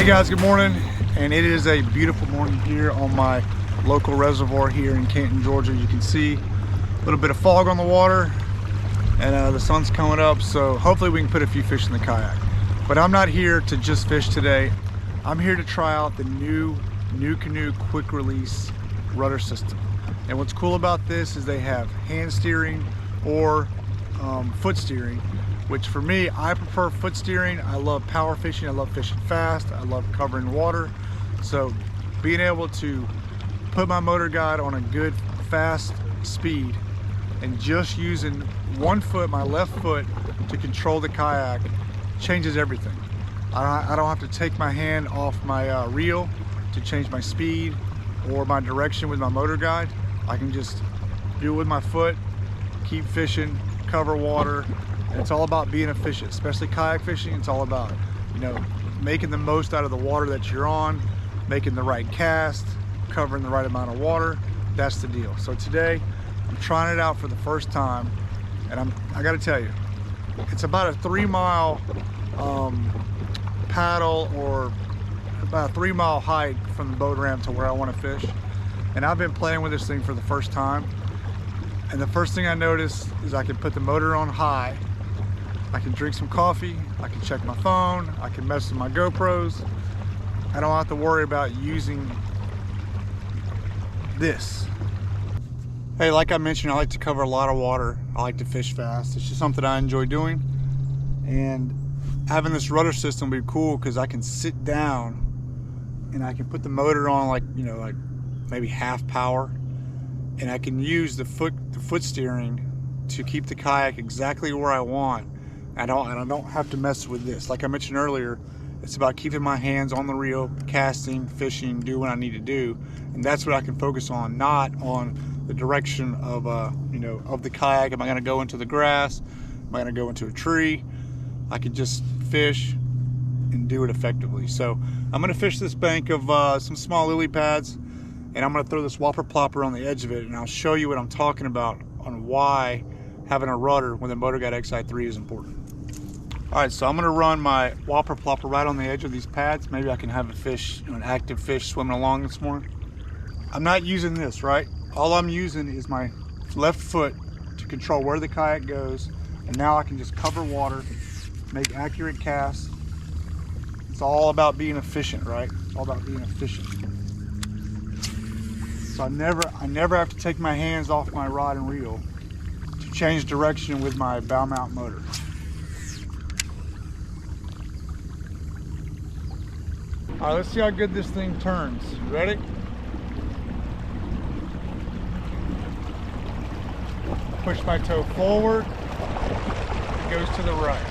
guys, good morning. And it is a beautiful morning here on my local reservoir here in Canton, Georgia. You can see a little bit of fog on the water, and the sun's coming up, so hopefully we can put a few fish in the kayak. But I'm not here to just fish today. I'm here to try out the new Canoe quick release rudder system. And what's cool about this is they have hand steering or foot steering, which for me, I prefer foot steering. I love power fishing, I love fishing fast, I love covering water. So being able to put my motor guide on a good fast speed and just using one foot, my left foot, to control the kayak changes everything. I don't have to take my hand off my reel to change my speed or my direction with my motor guide. I can just do it with my foot, keep fishing, cover water, and it's all about being efficient, especially kayak fishing. It's all about, you know, making the most out of the water that you're on, making the right cast, covering the right amount of water. That's the deal. So today, I'm trying it out for the first time, and I gotta tell you, it's about a 3-mile paddle, or about a 3-mile hike from the boat ramp to where I want to fish. And I've been playing with this thing for the first time, and the first thing I noticed is I can put the motor on high, I can drink some coffee, I can check my phone, I can mess with my GoPros. I don't have to worry about using this. Hey, like I mentioned, I like to cover a lot of water. I like to fish fast. It's just something I enjoy doing. And having this rudder system would be cool because I can sit down and I can put the motor on like maybe half power, and I can use the foot steering to keep the kayak exactly where I want. I don't have to mess with this. Like I mentioned earlier, it's about keeping my hands on the reel, casting, fishing, do what I need to do, and that's what I can focus on, not on the direction of of the kayak. Am I going to go into the grass? Am I going to go into a tree? I can just fish and do it effectively. So I'm going to fish this bank of some small lily pads, and I'm going to throw this whopper plopper on the edge of it, and I'll show you what I'm talking about on why having a rudder with a Motor Guide Xi3 is important. All right, so I'm going to run my whopper plopper right on the edge of these pads. Maybe I can have a fish, an active fish swimming along this morning. I'm not using this, right? All I'm using is my left foot to control where the kayak goes, and now I can just cover water, make accurate casts. It's all about being efficient, right? It's all about being efficient. So I never have to take my hands off my rod and reel to change direction with my bow mount motor. All right, let's see how good this thing turns. You ready? Push my toe forward, it goes to the right.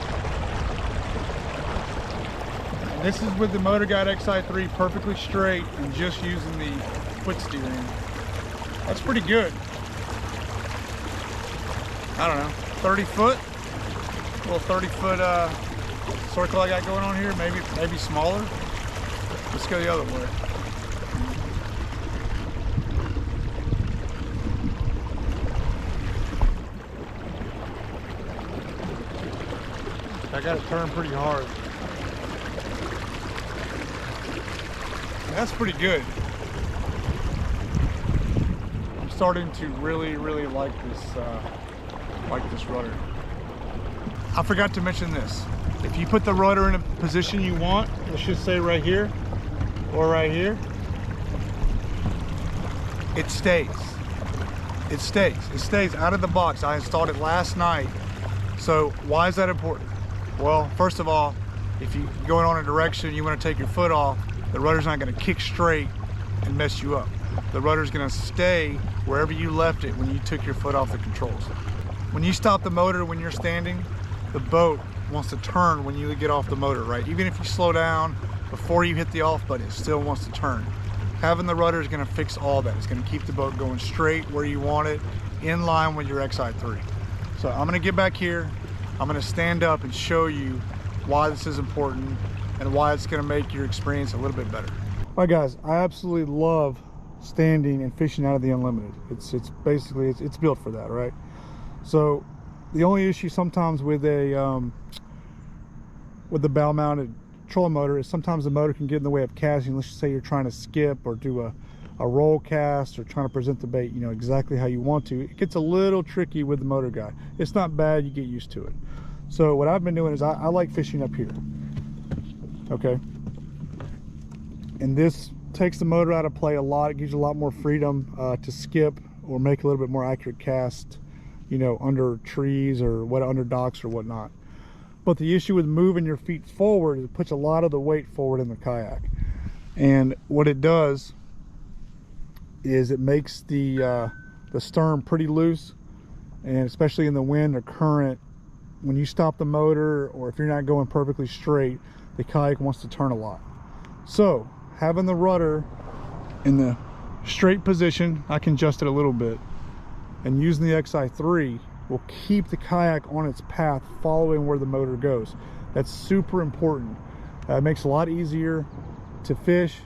And this is with the Motor Guide Xi3 perfectly straight and just using the foot steering. That's pretty good. I don't know, 30 foot? A little 30-foot circle I got going on here, maybe smaller. Let's go the other way. I got to turn pretty hard. That's pretty good. I'm starting to really like this rudder. I forgot to mention this. If you put the rudder in a position you want, let's just say right here or right here, it stays. It stays out of the box. I installed it last night. So why is that important? Well, first of all, if you're going on a direction, you want to take your foot off, the rudder's not going to kick straight and mess you up. The rudder's going to stay wherever you left it when you took your foot off the controls. When you stop the motor when you're standing, the boat wants to turn when you get off the motor, right? Even if you slow down before you hit the off button, it still wants to turn. Having the rudder is going to fix all that. It's going to keep the boat going straight where you want it, in line with your Xi3. So I'm going to get back here. I'm going to stand up and show you why this is important and why it's going to make your experience a little bit better. All right, guys, I absolutely love standing and fishing out of the Unlimited. It's basically it's built for that, right? So the only issue sometimes with the bow mounted trolling motor is sometimes the motor can get in the way of casting. Let's just say you're trying to skip or do a roll cast or trying to present the bait, you know, exactly how you want to. It gets a little tricky with the motor guide. It's not bad, you get used to it. So what I've been doing is I like fishing up here, okay? And this takes the motor out of play a lot. It gives you a lot more freedom to skip or make a little bit more accurate cast, you know, under trees or under docks or whatnot. But the issue with moving your feet forward is it puts a lot of the weight forward in the kayak. And what it does is it makes the stern pretty loose, and especially in the wind or current, when you stop the motor or if you're not going perfectly straight, the kayak wants to turn a lot. So having the rudder in the straight position, I can adjust it a little bit, and using the Xi3 will keep the kayak on its path following where the motor goes. That's super important. It makes it a lot easier to fish,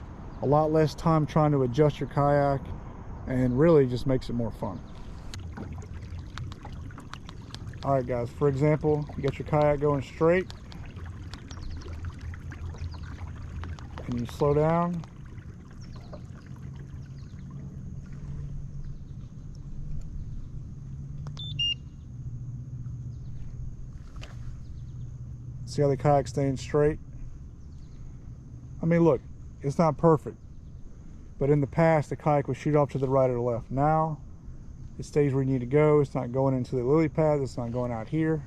a lot less time trying to adjust your kayak, and really just makes it more fun. All right guys, for example, you got your kayak going straight and you slow down. See how the kayak's staying straight? I mean, look, it's not perfect, but in the past the kayak would shoot off to the right or the left. Now it stays where you need to go. It's not going into the lily pad. It's not going out here.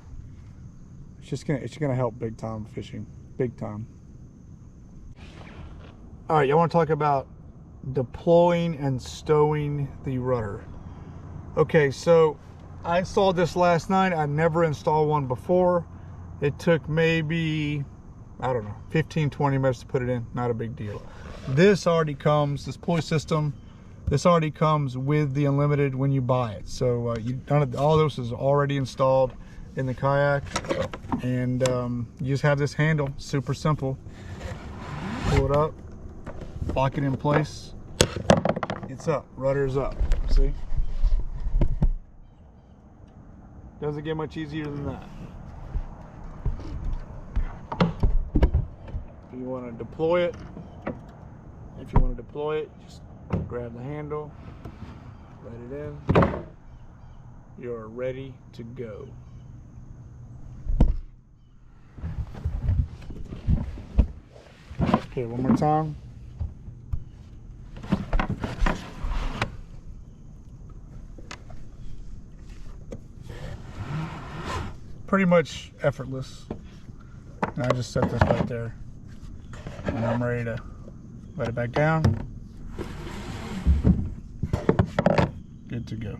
It's gonna help big time fishing, big time. All right, I want to talk about deploying and stowing the rudder. Okay, so I installed this last night. I never installed one before. It took maybe, I don't know, 15-20 minutes to put it in. Not a big deal. This already comes, this pulley system, this already comes with the Unlimited when you buy it. So all this is already installed in the kayak, and you just have this handle. Super simple. Pull it up, lock it in place. It's up. Rudder's up. See? Doesn't get much easier than that. If you want to deploy it, just grab the handle, let it in. You're ready to go. Okay, one more time. Pretty much effortless. And I just set this right there, and I'm ready to let it back down. Good to go.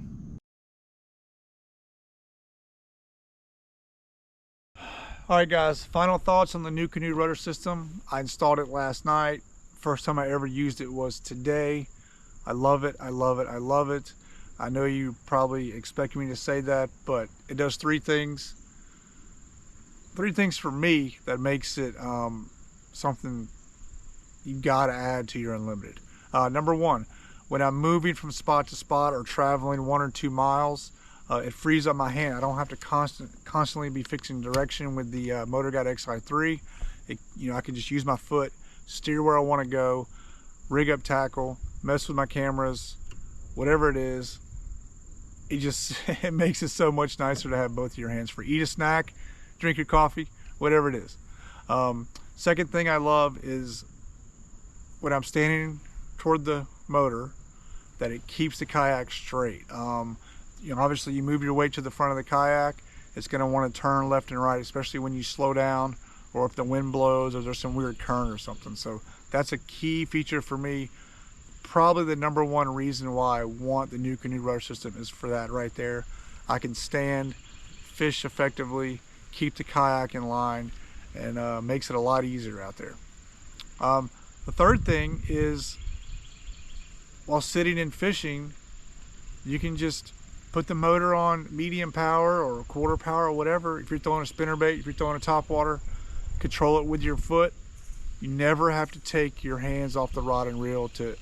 All right guys, final thoughts on the new canoe rudder system. I installed it last night. First time I ever used it was today. I love it, I love it, I love it. I know you probably expect me to say that, but it does three things for me that makes it something you gotta add to your Unlimited. Number one, when I'm moving from spot to spot or traveling 1 or 2 miles, it frees up my hand. I don't have to constantly be fixing direction with the Motor Guide Xi3. I can just use my foot, steer where I want to go, rig up tackle, mess with my cameras, whatever it is. It makes it so much nicer to have both of your hands free. Eat a snack, drink your coffee, whatever it is. Second thing I love is when I'm standing toward the motor, that it keeps the kayak straight. Obviously you move your weight to the front of the kayak, it's going to want to turn left and right, especially when you slow down or if the wind blows or there's some weird current or something. So that's a key feature for me. Probably the number one reason why I want the new canoe rudder system is for that right there. I can stand, fish effectively, keep the kayak in line, and makes it a lot easier out there. The third thing is, while sitting and fishing, you can just put the motor on medium power or quarter power or whatever. If you're throwing a spinnerbait, if you're throwing a topwater, control it with your foot. You never have to take your hands off the rod and reel to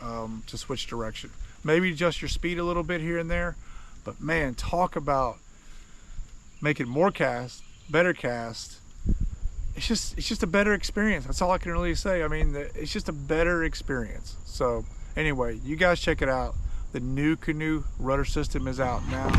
switch direction. Maybe adjust your speed a little bit here and there, but man, talk about making more cast, better cast, it's just a better experience. That's all I can really say. I mean, it's just a better experience. So anyway, you guys check it out. The new Canoe rudder system is out now.